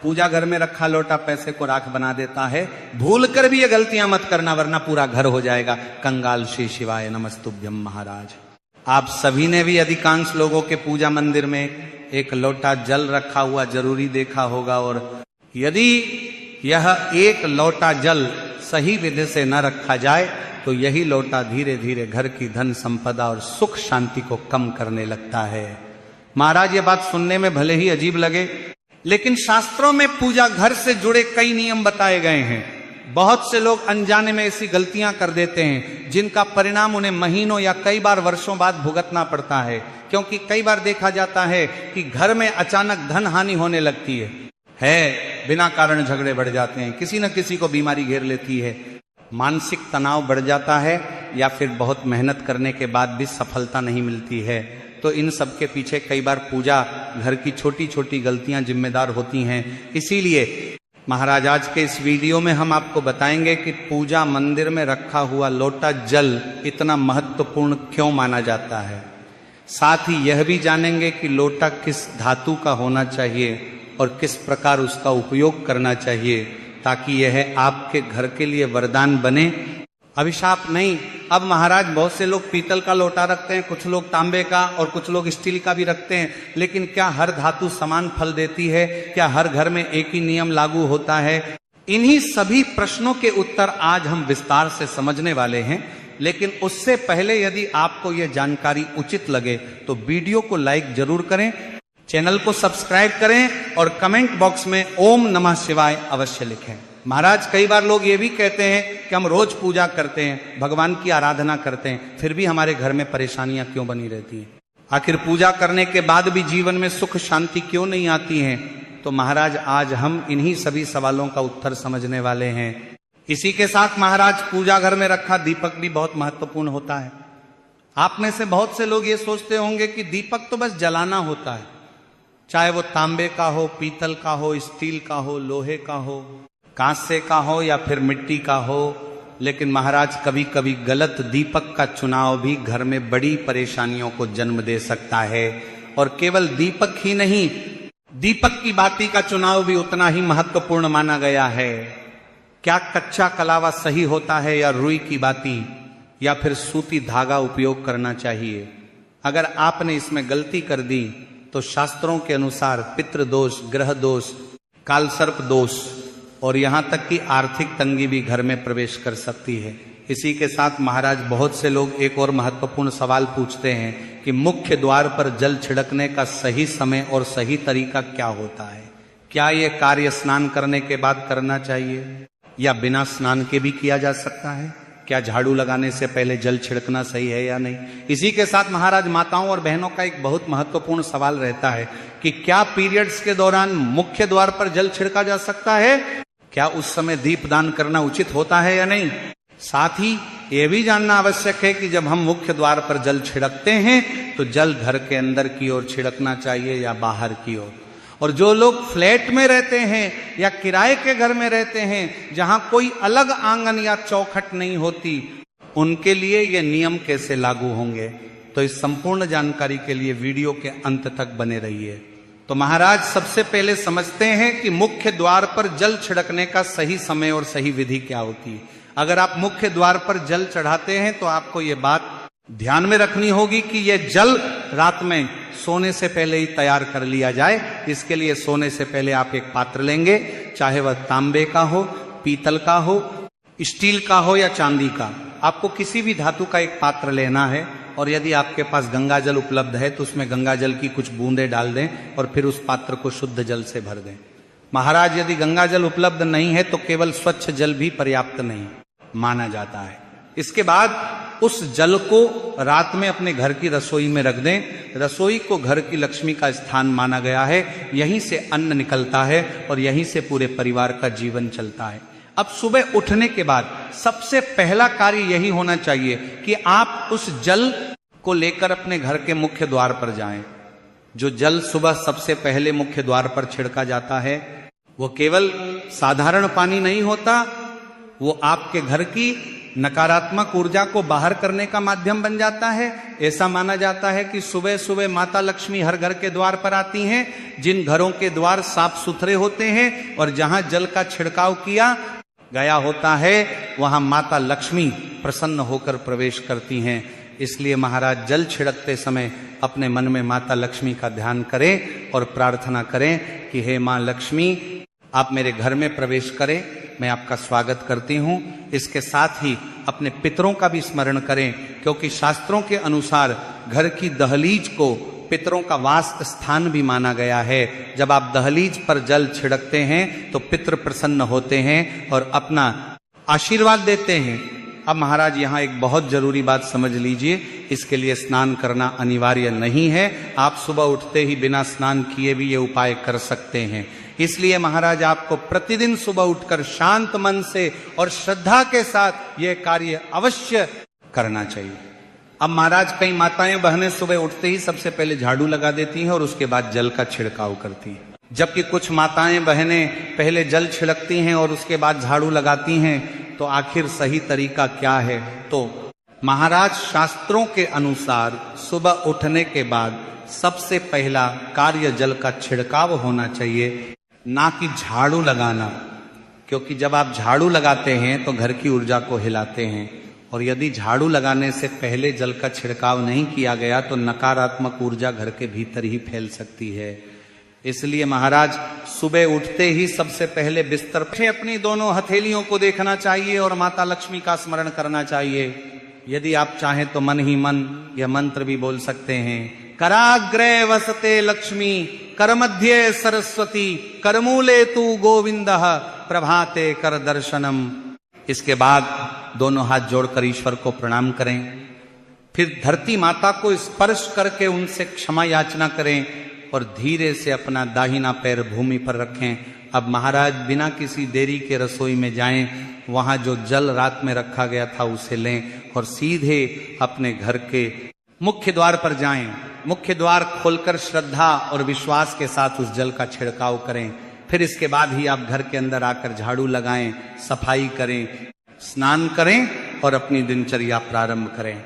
पूजा घर में रखा लोटा पैसे को राख बना देता है। भूल कर भी ये गलतियां मत करना, वरना पूरा घर हो जाएगा कंगाल। श्री शिवाय नमस्तुभ्यम। महाराज आप सभी ने भी अधिकांश लोगों के पूजा मंदिर में एक लोटा जल रखा हुआ जरूरी देखा होगा, और यदि यह एक लोटा जल सही विधि से न रखा जाए तो यही लोटा धीरे धीरे घर की धन संपदा और सुख शांति को कम करने लगता है। महाराज ये बात सुनने में भले ही अजीब लगे, लेकिन शास्त्रों में पूजा घर से जुड़े कई नियम बताए गए हैं। बहुत से लोग अनजाने में ऐसी गलतियां कर देते हैं जिनका परिणाम उन्हें महीनों या कई बार वर्षों बाद भुगतना पड़ता है। क्योंकि कई बार देखा जाता है कि घर में अचानक धन हानि होने लगती है, बिना कारण झगड़े बढ़ जाते हैं, किसी न किसी को बीमारी घेर लेती है, मानसिक तनाव बढ़ जाता है, या फिर बहुत मेहनत करने के बाद भी सफलता नहीं मिलती है। तो इन सब के पीछे कई बार पूजा घर की छोटी छोटी गलतियां जिम्मेदार होती हैं। इसीलिए महाराज आज के इस वीडियो में हम आपको बताएंगे कि पूजा मंदिर में रखा हुआ लोटा जल इतना महत्वपूर्ण क्यों माना जाता है। साथ ही यह भी जानेंगे कि लोटा किस धातु का होना चाहिए और किस प्रकार उसका उपयोग करना चाहिए, ताकि यह आपके घर के लिए वरदान बने, अभिशाप नहीं। अब महाराज बहुत से लोग पीतल का लोटा रखते हैं, कुछ लोग तांबे का और कुछ लोग स्टील का भी रखते हैं, लेकिन क्या हर धातु समान फल देती है? क्या हर घर में एक ही नियम लागू होता है? इन्हीं सभी प्रश्नों के उत्तर आज हम विस्तार से समझने वाले हैं। लेकिन उससे पहले यदि आपको यह जानकारी उचित लगे तो वीडियो को लाइक जरूर करें, चैनल को सब्सक्राइब करें और कमेंट बॉक्स में ओम नमः शिवाय अवश्य लिखें। महाराज कई बार लोग ये भी कहते हैं कि हम रोज पूजा करते हैं, भगवान की आराधना करते हैं, फिर भी हमारे घर में परेशानियां क्यों बनी रहती हैं? आखिर पूजा करने के बाद भी जीवन में सुख शांति क्यों नहीं आती है? तो महाराज आज हम इन्हीं सभी सवालों का उत्तर समझने वाले हैं। इसी के साथ महाराज पूजा घर में रखा दीपक भी बहुत महत्वपूर्ण होता है। आप में से बहुत से लोग ये सोचते होंगे कि दीपक तो बस जलाना होता है, चाहे वो तांबे का हो, पीतल का हो, स्टील का हो, लोहे का हो, कांसे का हो या फिर मिट्टी का हो। लेकिन महाराज कभी कभी गलत दीपक का चुनाव भी घर में बड़ी परेशानियों को जन्म दे सकता है। और केवल दीपक ही नहीं, दीपक की बाती का चुनाव भी उतना ही महत्वपूर्ण माना गया है। क्या कच्चा कलावा सही होता है या रुई की बाती या फिर सूती धागा उपयोग करना चाहिए? अगर आपने इसमें गलती कर दी तो शास्त्रों के अनुसार पितृदोष, ग्रह दोष, कालसर्प दोष और यहां तक कि आर्थिक तंगी भी घर में प्रवेश कर सकती है। इसी के साथ महाराज बहुत से लोग एक और महत्वपूर्ण सवाल पूछते हैं कि मुख्य द्वार पर जल छिड़कने का सही समय और सही तरीका क्या होता है? क्या यह कार्य स्नान करने के बाद करना चाहिए या बिना स्नान के भी किया जा सकता है? क्या झाड़ू लगाने से पहले जल छिड़कना सही है या नहीं? इसी के साथ महाराज माताओं और बहनों का एक बहुत महत्वपूर्ण सवाल रहता है कि क्या पीरियड्स के दौरान मुख्य द्वार पर जल छिड़का जा सकता है? क्या उस समय दीपदान करना उचित होता है या नहीं? साथ ही यह भी जानना आवश्यक है कि जब हम मुख्य द्वार पर जल छिड़कते हैं तो जल घर के अंदर की ओर छिड़कना चाहिए या बाहर की ओर। और जो लोग फ्लैट में रहते हैं या किराए के घर में रहते हैं जहां कोई अलग आंगन या चौखट नहीं होती, उनके लिए ये नियम कैसे लागू होंगे? तो इस संपूर्ण जानकारी के लिए वीडियो के अंत तक बने रहिए। तो महाराज सबसे पहले समझते हैं कि मुख्य द्वार पर जल छिड़कने का सही समय और सही विधि क्या होती है। अगर आप मुख्य द्वार पर जल चढ़ाते हैं तो आपको ये बात ध्यान में रखनी होगी कि यह जल रात में सोने से पहले ही तैयार कर लिया जाए। इसके लिए सोने से पहले आप एक पात्र लेंगे, चाहे वह तांबे का हो, पीतल का हो, स्टील का हो या चांदी का। आपको किसी भी धातु का एक पात्र लेना है और यदि आपके पास गंगा जल उपलब्ध है तो उसमें गंगा जल की कुछ बूंदें डाल दें और फिर उस पात्र को शुद्ध जल से भर दें। महाराज यदि गंगा जल उपलब्ध नहीं है तो केवल स्वच्छ जल भी पर्याप्त नहीं माना जाता है। इसके बाद उस जल को रात में अपने घर की रसोई में रख दें। रसोई को घर की लक्ष्मी का स्थान माना गया है, यहीं से अन्न निकलता है और यहीं से पूरे परिवार का जीवन चलता है। अब सुबह उठने के बाद सबसे पहला कार्य यही होना चाहिए कि आप उस जल को लेकर अपने घर के मुख्य द्वार पर जाएं। जो जल सुबह सबसे पहले मुख्य द्वार पर छिड़का जाता है वो केवल साधारण पानी नहीं होता, वो आपके घर की नकारात्मक ऊर्जा को बाहर करने का माध्यम बन जाता है। ऐसा माना जाता है कि सुबह सुबह माता लक्ष्मी हर घर के द्वार पर आती हैं। जिन घरों के द्वार साफ सुथरे होते हैं और जहां जल का छिड़काव किया गया होता है, वहां माता लक्ष्मी प्रसन्न होकर प्रवेश करती हैं। इसलिए महाराज जल छिड़कते समय अपने मन में माता लक्ष्मी का ध्यान करें और प्रार्थना करें कि हे मां लक्ष्मी, आप मेरे घर में प्रवेश करें, मैं आपका स्वागत करती हूं। इसके साथ ही अपने पितरों का भी स्मरण करें, क्योंकि शास्त्रों के अनुसार घर की दहलीज को पितरों का वास स्थान भी माना गया है। जब आप दहलीज पर जल छिड़कते हैं तो पितृ प्रसन्न होते हैं और अपना आशीर्वाद देते हैं। अब महाराज यहाँ एक बहुत जरूरी बात समझ लीजिए, इसके लिए स्नान करना अनिवार्य नहीं है। आप सुबह उठते ही बिना स्नान किए भी ये उपाय कर सकते हैं। इसलिए महाराज आपको प्रतिदिन सुबह उठकर शांत मन से और श्रद्धा के साथ ये कार्य अवश्य करना चाहिए। अब महाराज कई माताएं बहनें सुबह उठते ही सबसे पहले झाड़ू लगा देती हैं और उसके बाद जल का छिड़काव करती हैं, जबकि कुछ माताएं बहनें पहले जल छिड़कती हैं और उसके बाद झाड़ू लगाती हैं। तो आखिर सही तरीका क्या है? तो महाराज शास्त्रों के अनुसार सुबह उठने के बाद सबसे पहला कार्य जल का छिड़काव होना चाहिए, ना कि झाड़ू लगाना। क्योंकि जब आप झाड़ू लगाते हैं तो घर की ऊर्जा को हिलाते हैं, और यदि झाड़ू लगाने से पहले जल का छिड़काव नहीं किया गया तो नकारात्मक ऊर्जा घर के भीतर ही फैल सकती है। इसलिए महाराज सुबह उठते ही सबसे पहले बिस्तर पे अपनी दोनों हथेलियों को देखना चाहिए और माता लक्ष्मी का स्मरण करना चाहिए। यदि आप चाहें तो मन ही मन यह मंत्र भी बोल सकते हैं, कराग्रे वसते लक्ष्मी, कर मध्य सरस्वती, करमूले तू गोविंदः, प्रभाते कर दर्शनम। इसके बाद दोनों हाथ जोड़कर ईश्वर को प्रणाम करें। फिर धरती माता को स्पर्श करके उनसे क्षमा याचना करें और धीरे से अपना दाहिना पैर भूमि पर रखें। अब महाराज बिना किसी देरी के रसोई में जाएं, वहां जो जल रात में रखा गया था उसे लें और सीधे अपने घर के मुख्य द्वार पर जाएं। मुख्य द्वार खोलकर श्रद्धा और विश्वास के साथ उस जल का छिड़काव करें। फिर इसके बाद ही आप घर के अंदर आकर झाड़ू लगाएं, सफाई करें, स्नान करें और अपनी दिनचर्या प्रारंभ करें।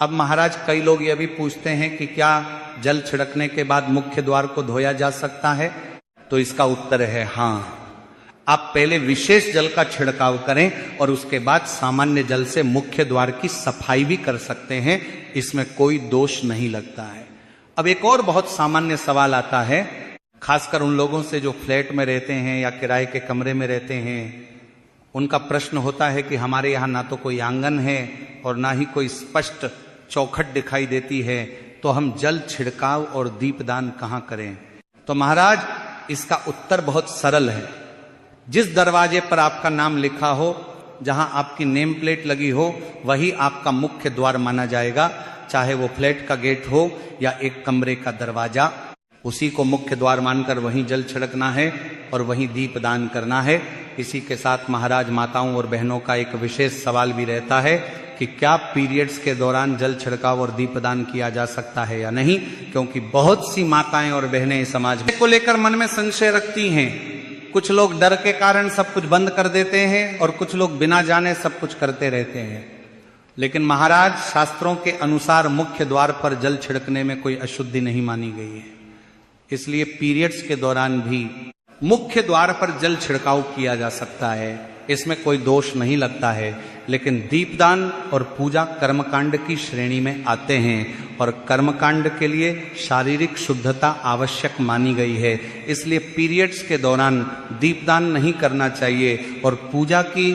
अब महाराज कई लोग यह भी पूछते हैं कि क्या जल छिड़कने के बाद मुख्य द्वार को धोया जा सकता है? तो इसका उत्तर है हाँ। आप पहले विशेष जल का छिड़काव करें और उसके बाद सामान्य जल से मुख्य द्वार की सफाई भी कर सकते हैं, इसमें कोई दोष नहीं लगता है। अब एक और बहुत सामान्य सवाल आता है, खासकर उन लोगों से जो फ्लैट में रहते हैं या किराए के कमरे में रहते हैं। उनका प्रश्न होता है कि हमारे यहाँ ना तो कोई आंगन है और ना ही कोई स्पष्ट चौखट दिखाई देती है, तो हम जल छिड़काव और दीपदान कहाँ करें? तो महाराज इसका उत्तर बहुत सरल है। जिस दरवाजे पर आपका नाम लिखा हो, जहां आपकी नेम प्लेट लगी हो, वही आपका मुख्य द्वार माना जाएगा। चाहे वो फ्लैट का गेट हो या एक कमरे का दरवाजा, उसी को मुख्य द्वार मानकर वहीं जल छिड़कना है और वहीं दीपदान करना है। इसी के साथ महाराज माताओं और बहनों का एक विशेष सवाल भी रहता है कि क्या पीरियड्स के दौरान जल छिड़काव और दीपदान किया जा सकता है या नहीं, क्योंकि बहुत सी माताएं और बहनें समाज में को लेकर मन में संशय रखती हैं। कुछ लोग डर के कारण सब कुछ बंद कर देते हैं और कुछ लोग बिना जाने सब कुछ करते रहते हैं। लेकिन महाराज शास्त्रों के अनुसार मुख्य द्वार पर जल छिड़कने में कोई अशुद्धि नहीं मानी गई है। इसलिए पीरियड्स के दौरान भी मुख्य द्वार पर जल छिड़काव किया जा सकता है, इसमें कोई दोष नहीं लगता है। लेकिन दीपदान और पूजा कर्मकांड की श्रेणी में आते हैं और कर्मकांड के लिए शारीरिक शुद्धता आवश्यक मानी गई है। इसलिए पीरियड्स के दौरान दीपदान नहीं करना चाहिए और पूजा की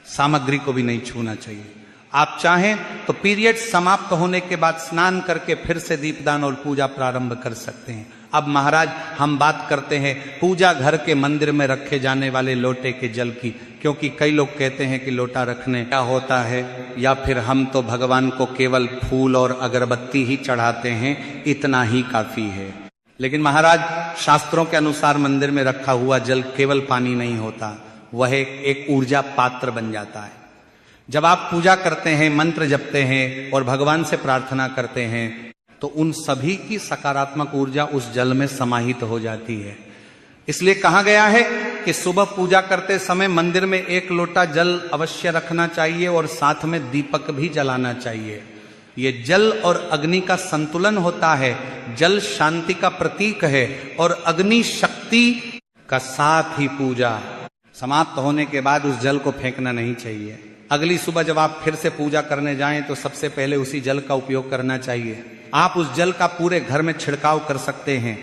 सामग्री को भी नहीं छूना चाहिए। आप चाहें तो पीरियड समाप्त होने के बाद स्नान करके फिर से दीपदान और पूजा प्रारंभ कर सकते हैं। अब महाराज हम बात करते हैं पूजा घर के मंदिर में रखे जाने वाले लोटे के जल की, क्योंकि कई लोग कहते हैं कि लोटा रखने क्या होता है, या फिर हम तो भगवान को केवल फूल और अगरबत्ती ही चढ़ाते हैं, इतना ही काफी है। लेकिन महाराज शास्त्रों के अनुसार मंदिर में रखा हुआ जल केवल पानी नहीं होता, वह एक ऊर्जा पात्र बन जाता है। जब आप पूजा करते हैं, मंत्र जपते हैं और भगवान से प्रार्थना करते हैं, तो उन सभी की सकारात्मक ऊर्जा उस जल में समाहित हो जाती है। इसलिए कहा गया है कि सुबह पूजा करते समय मंदिर में 1 लोटा जल अवश्य रखना चाहिए और साथ में दीपक भी जलाना चाहिए। ये जल और अग्नि का संतुलन होता है। जल शांति का प्रतीक है और अग्नि शक्ति का। साथ ही पूजा समाप्त होने के बाद उस जल को फेंकना नहीं चाहिए। अगली सुबह जब आप फिर से पूजा करने जाएं तो सबसे पहले उसी जल का उपयोग करना चाहिए। आप उस जल का पूरे घर में छिड़काव कर सकते हैं।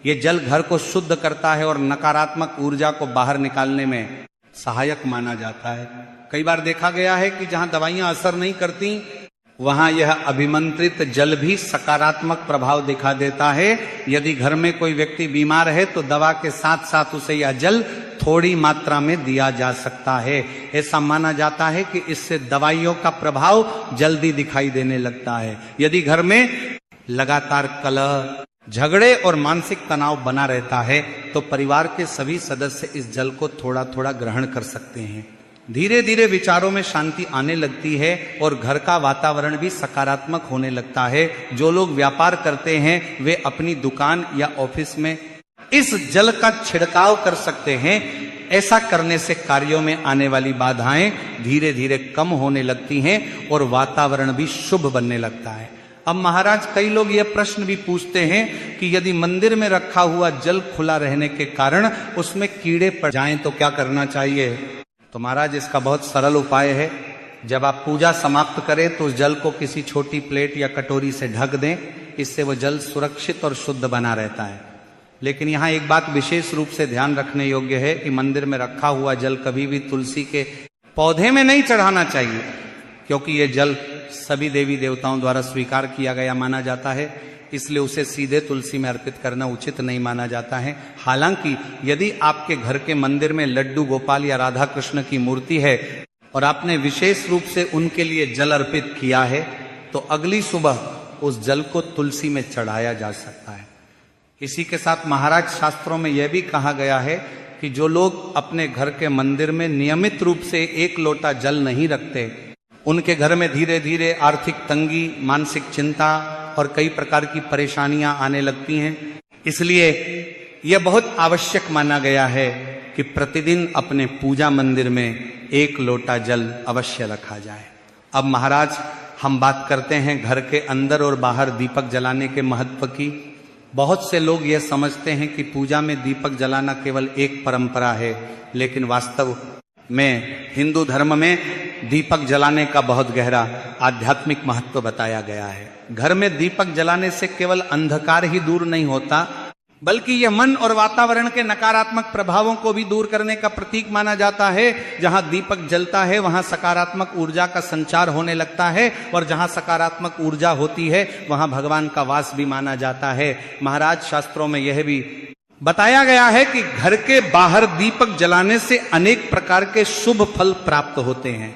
ये जल घर को शुद्ध करता है और नकारात्मक ऊर्जा को बाहर निकालने में सहायक माना जाता है। कई बार देखा गया है कि जहां दवाइयां असर नहीं करती वहां यह अभिमंत्रित जल भी सकारात्मक प्रभाव दिखा देता है। यदि घर में कोई व्यक्ति बीमार है तो दवा के साथ साथ उसे यह जल थोड़ी मात्रा में दिया जा सकता है। ऐसा माना जाता है कि इससे दवाइयों का प्रभाव जल्दी दिखाई देने लगता है। यदि घर में लगातार कलह, झगड़े और मानसिक तनाव बना रहता है तो परिवार के सभी सदस्य इस जल को थोड़ा थोड़ा ग्रहण कर सकते हैं। धीरे धीरे विचारों में शांति आने लगती है और घर का वातावरण भी सकारात्मक होने लगता है। जो लोग व्यापार करते हैं वे अपनी दुकान या ऑफिस में इस जल का छिड़काव कर सकते हैं। ऐसा करने से कार्यों में आने वाली बाधाएं धीरे धीरे कम होने लगती हैं और वातावरण भी शुभ बनने लगता है। अब महाराज, कई लोग यह प्रश्न भी पूछते हैं कि यदि मंदिर में रखा हुआ जल खुला रहने के कारण उसमें कीड़े पड़ जाएं तो क्या करना चाहिए? तो महाराज, इसका बहुत सरल उपाय है। जब आप पूजा समाप्त करें तो उस जल को किसी छोटी प्लेट या कटोरी से ढक दें। इससे वो जल सुरक्षित और शुद्ध बना रहता है। लेकिन यहाँ एक बात विशेष रूप से ध्यान रखने योग्य है कि मंदिर में रखा हुआ जल कभी भी तुलसी के पौधे में नहीं चढ़ाना चाहिए, क्योंकि ये जल सभी देवी देवताओं द्वारा स्वीकार किया गया माना जाता है। इसलिए उसे सीधे तुलसी में अर्पित करना उचित नहीं माना जाता है। हालांकि यदि आपके घर के मंदिर में लड्डू गोपाल या राधा कृष्ण की मूर्ति है और आपने विशेष रूप से उनके लिए जल अर्पित किया है तो अगली सुबह उस जल को तुलसी में चढ़ाया जा सकता है। इसी के साथ महाराज, शास्त्रों में यह भी कहा गया है कि जो लोग अपने घर के मंदिर में नियमित रूप से 1 लोटा जल नहीं रखते, उनके घर में धीरे धीरे आर्थिक तंगी, मानसिक चिंता और कई प्रकार की परेशानियां आने लगती हैं। इसलिए यह बहुत आवश्यक माना गया है कि प्रतिदिन अपने पूजा मंदिर में 1 लोटा जल अवश्य रखा जाए। अब महाराज, हम बात करते हैं घर के अंदर और बाहर दीपक जलाने के महत्व की। बहुत से लोग यह समझते हैं कि पूजा में दीपक जलाना केवल एक परंपरा है, लेकिन वास्तव में हिंदू धर्म में दीपक जलाने का बहुत गहरा आध्यात्मिक महत्व बताया गया है। घर में दीपक जलाने से केवल अंधकार ही दूर नहीं होता, बल्कि यह मन और वातावरण के नकारात्मक प्रभावों को भी दूर करने का प्रतीक माना जाता है। जहां दीपक जलता है वहां सकारात्मक ऊर्जा का संचार होने लगता है और जहां सकारात्मक ऊर्जा होती है वहां भगवान का वास भी माना जाता है। महाराज, शास्त्रों में यह भी बताया गया है कि घर के बाहर दीपक जलाने से अनेक प्रकार के शुभ फल प्राप्त होते हैं।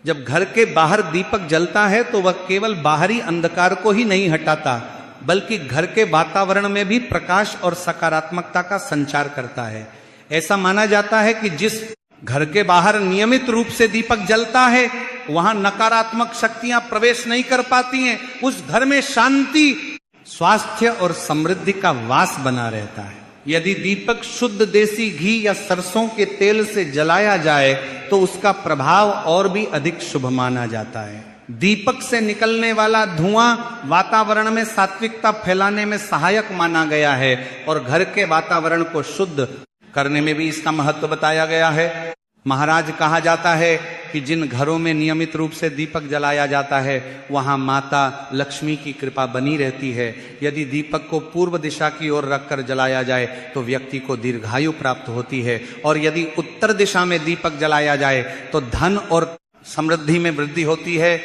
जब घर के बाहर दीपक जलता है तो वह केवल बाहरी अंधकार को ही नहीं हटाता, बल्कि घर के वातावरण में भी प्रकाश और सकारात्मकता का संचार करता है। ऐसा माना जाता है कि जिस घर के बाहर नियमित रूप से दीपक जलता है वहां नकारात्मक शक्तियां प्रवेश नहीं कर पाती हैं। उस घर में शांति, स्वास्थ्य और समृद्धि का वास बना रहता है। यदि दीपक शुद्ध देसी घी या सरसों के तेल से जलाया जाए तो उसका प्रभाव और भी अधिक शुभ माना जाता है। दीपक से निकलने वाला धुआं वातावरण में सात्विकता फैलाने में सहायक माना गया है और घर के वातावरण को शुद्ध करने में भी इसका महत्व बताया गया है। महाराज, कहा जाता है कि जिन घरों में नियमित रूप से दीपक जलाया जाता है वहां माता लक्ष्मी की कृपा बनी रहती है। यदि दीपक को पूर्व दिशा की ओर रखकर जलाया जाए तो व्यक्ति को दीर्घायु प्राप्त होती है और यदि उत्तर दिशा में दीपक जलाया जाए तो धन और समृद्धि में वृद्धि होती है।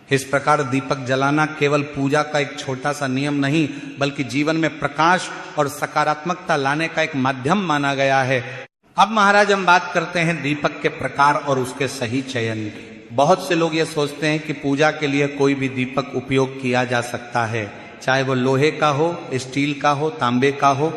इस प्रकार दीपक जलाना केवल पूजा का एक छोटा सा नियम नहीं, बल्कि जीवन में प्रकाश और सकारात्मकता लाने का एक माध्यम माना गया है। अब महाराज, हम बात करते हैं दीपक के प्रकार और उसके सही चयन की। बहुत से लोग ये सोचते हैं कि पूजा के लिए कोई भी दीपक उपयोग किया जा सकता है, चाहे वो लोहे का हो, स्टील का हो, तांबे का हो,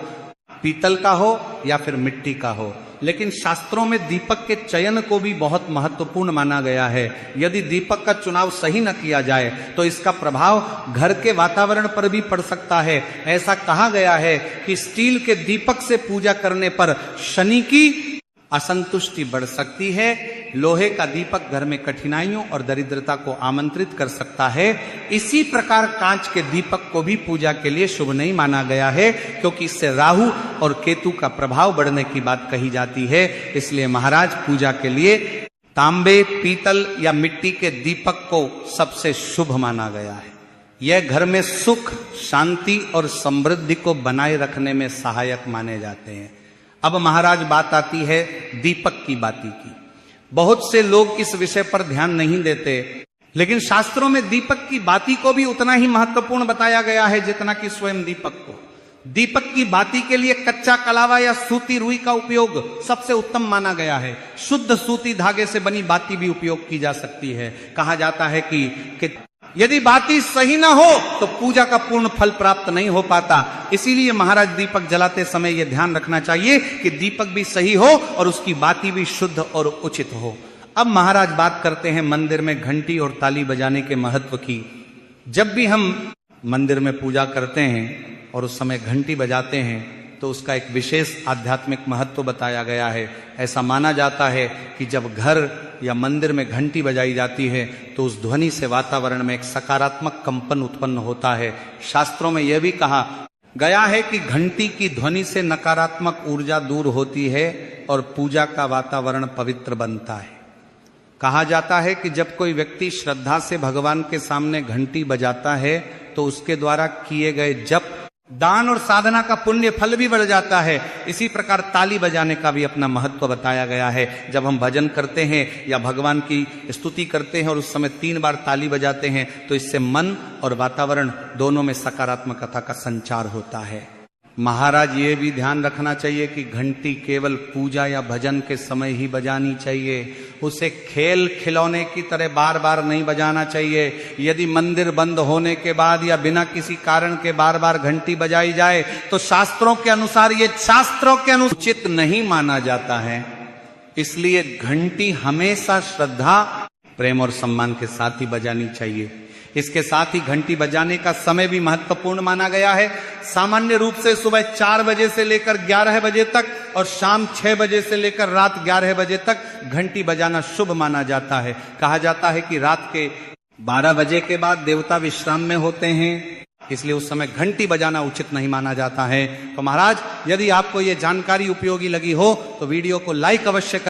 पीतल का हो या फिर मिट्टी का हो। लेकिन शास्त्रों में दीपक के चयन को भी बहुत महत्वपूर्ण माना गया है। यदि दीपक का चुनाव सही न किया जाए तो इसका प्रभाव घर के वातावरण पर भी पड़ सकता है। ऐसा कहा गया है कि स्टील के दीपक से पूजा करने पर शनि की असंतुष्टि बढ़ सकती है। लोहे का दीपक घर में कठिनाइयों और दरिद्रता को आमंत्रित कर सकता है। इसी प्रकार कांच के दीपक को भी पूजा के लिए शुभ नहीं माना गया है, क्योंकि इससे राहु और केतु का प्रभाव बढ़ने की बात कही जाती है। इसलिए महाराज पूजा के लिए तांबे, पीतल या मिट्टी के दीपक को सबसे शुभ माना गया है। यह घर में सुख, शांति और समृद्धि को बनाए रखने में सहायक माने जाते हैं। अब महाराज बात आती है दीपक की बाती की। बहुत से लोग इस विषय पर ध्यान नहीं देते, लेकिन शास्त्रों में दीपक की बाती को भी उतना ही महत्वपूर्ण बताया गया है जितना कि स्वयं दीपक को। दीपक की बाती के लिए कच्चा कलावा या सूती रुई का उपयोग सबसे उत्तम माना गया है। शुद्ध सूती धागे से बनी बाती भी उपयोग की जा सकती है। कहा जाता है कि यदि बाती सही ना हो तो पूजा का पूर्ण फल प्राप्त नहीं हो पाता। इसीलिए महाराज दीपक जलाते समय यह ध्यान रखना चाहिए कि दीपक भी सही हो और उसकी बाती भी शुद्ध और उचित हो। अब महाराज बात करते हैं मंदिर में घंटी और ताली बजाने के महत्व की। जब भी हम मंदिर में पूजा करते हैं और उस समय घंटी बजाते हैं तो उसका एक विशेष आध्यात्मिक महत्व बताया गया है। ऐसा माना जाता है कि जब घर या मंदिर में घंटी बजाई जाती है तो उस ध्वनि से वातावरण में एक सकारात्मक कंपन उत्पन्न होता है। शास्त्रों में यह भी कहा गया है कि घंटी की ध्वनि से नकारात्मक ऊर्जा दूर होती है और पूजा का वातावरण पवित्र बनता है। कहा जाता है कि जब कोई व्यक्ति श्रद्धा से भगवान के सामने घंटी बजाता है तो उसके द्वारा किए गए जप, दान और साधना का पुण्य फल भी बढ़ जाता है। इसी प्रकार ताली बजाने का भी अपना महत्व बताया गया है। जब हम भजन करते हैं या भगवान की स्तुति करते हैं और उस समय 3 बार ताली बजाते हैं तो इससे मन और वातावरण दोनों में सकारात्मकता का संचार होता है। महाराज ये भी ध्यान रखना चाहिए कि घंटी केवल पूजा या भजन के समय ही बजानी चाहिए। उसे खेल खिलौने की तरह बार बार नहीं बजाना चाहिए। यदि मंदिर बंद होने के बाद या बिना किसी कारण के बार बार घंटी बजाई जाए तो शास्त्रों के अनुसार उचित नहीं माना जाता है। इसलिए घंटी हमेशा श्रद्धा, प्रेम और सम्मान के साथ ही बजानी चाहिए। इसके साथ ही घंटी बजाने का समय भी महत्वपूर्ण माना गया है। सामान्य रूप से सुबह 4 बजे से लेकर 11 बजे तक और शाम 6 बजे से लेकर रात 11 बजे तक घंटी बजाना शुभ माना जाता है। कहा जाता है कि रात के 12 बजे के बाद देवता विश्राम में होते हैं, इसलिए उस समय घंटी बजाना उचित नहीं माना जाता है। तो महाराज यदि आपको ये जानकारी उपयोगी लगी हो तो वीडियो को लाइक अवश्य करें।